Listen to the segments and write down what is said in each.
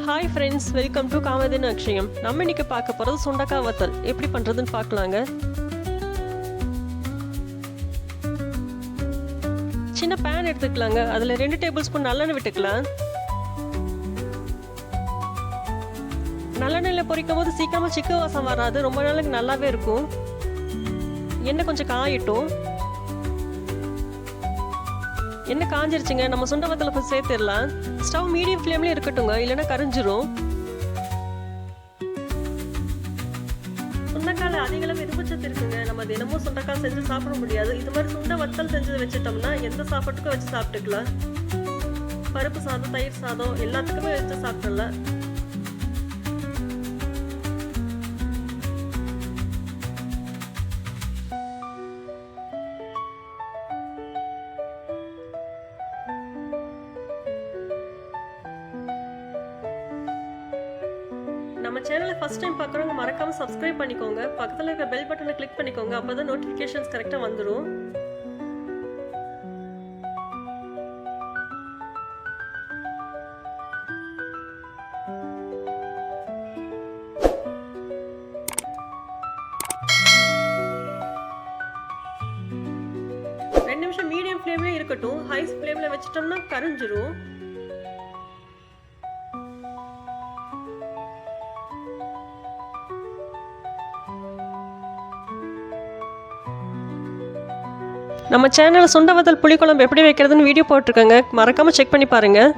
Hi friends, welcome to Kamadhenu Akshayam. நம்ம இன்னைக்கு பார்க்க போகிறது சுண்டக்காய் வத்தல் எப்படி பண்ணுறதுன்னு பார்க்கலாங்க. சின்ன பேன் எடுத்துக்கலாங்க. அதில் 2 டேபிள் ஸ்பூன் நல்லெண்ணெய் விட்டுக்கலாம். நல்லெண்ணெயில் பொரிக்கும் போது சீக்கிரமாக சிக்கு வாசம் வராது, ரொம்ப நாளைக்கு நல்லாவே இருக்கும். எண்ணெய் கொஞ்சம் காயட்டும். எண்ணெய் காஞ்சிருச்சுங்க. நம்ம சுண்டை வத்தலை சேர்த்துடலாம். ஸ்டவ் மீடியம் ஃப்ளேம்லேயே இருக்கட்டுங்க, இல்லைன்னா கரிஞ்சிரும். சுண்டைக்காயில் அதிக அளவு இரும்புச்சத்து இருக்குங்க. நம்ம தினமும் சுண்டைக்காய் செஞ்சு சாப்பிட முடியாது. இது மாதிரி சுண்டை வத்தல் செஞ்சு வச்சுட்டோம்னா எந்த சாப்பாட்டுக்கும் வச்சு சாப்பிட்டுக்கலாம். பருப்பு சாதம், தயிர் சாதம் எல்லாத்துக்குமே வச்சு சாப்பிடலாம். நம்ம சேனலை ஃபர்ஸ்ட் டைம் பார்க்குறவங்க மறக்காம சப்ஸ்கிரைப் பண்ணிக்கோங்க. பக்கத்தில் இருக்க பெல் பட்டனை கிளிக் பண்ணிக்கோங்க. அப்போதான் நோட்டிஃபிகேஷன்ஸ் கரெக்டாக வந்துடும். ரெண்டு நிமிஷம் மீடியம் ஃப்ளேம்லேயே இருக்கட்டும். ஹை ஃப்ளேமில் வச்சிட்டோம்னா கரிஞ்சிரும். நம்ம சேனலில் சுண்டை வத்தல் புளிக்குழம்பு எப்படி வைக்கிறதுன்னு வீடியோ போட்டிருக்கேங்க, மறக்காமல் செக் பண்ணி பாருங்கள்.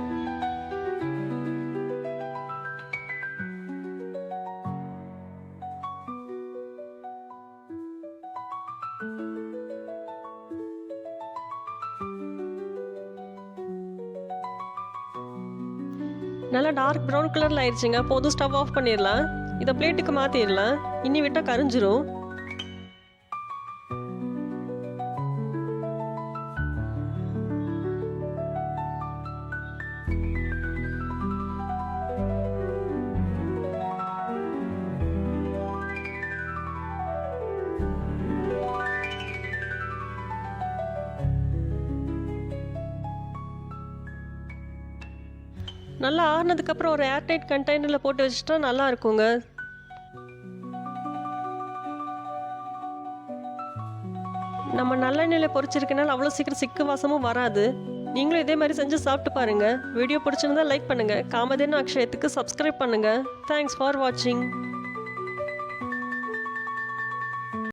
நல்லா டார்க் ப்ரௌன் கலரில் ஆயிடுச்சுங்க. போதும், ஸ்டவ் ஆஃப் பண்ணிடலாம். இதை பிளேட்டுக்கு மாற்றிடலாம். இன்னி விட்டால் கரிஞ்சிரும். நல்லா ஆறுனதுக்கப்புறம் ஒரு ஏர்டைட் கண்டெய்னரில் போட்டு வச்சுட்டா நல்லா இருக்குங்க. நம்ம நல்லெண்ணெயில் பொரிச்சிருக்கனால அவ்வளோ சீக்கிரம் சிக்கு வாசமும் வராது. நீங்களும் இதே மாதிரி செஞ்சு சாப்பிட்டு பாருங்கள். வீடியோ பிடிச்சிருந்தா லைக் பண்ணுங்கள். காமதேனு அக்ஷயத்துக்கு சப்ஸ்கிரைப் பண்ணுங்கள். தேங்க்ஸ் ஃபார் வாட்சிங்.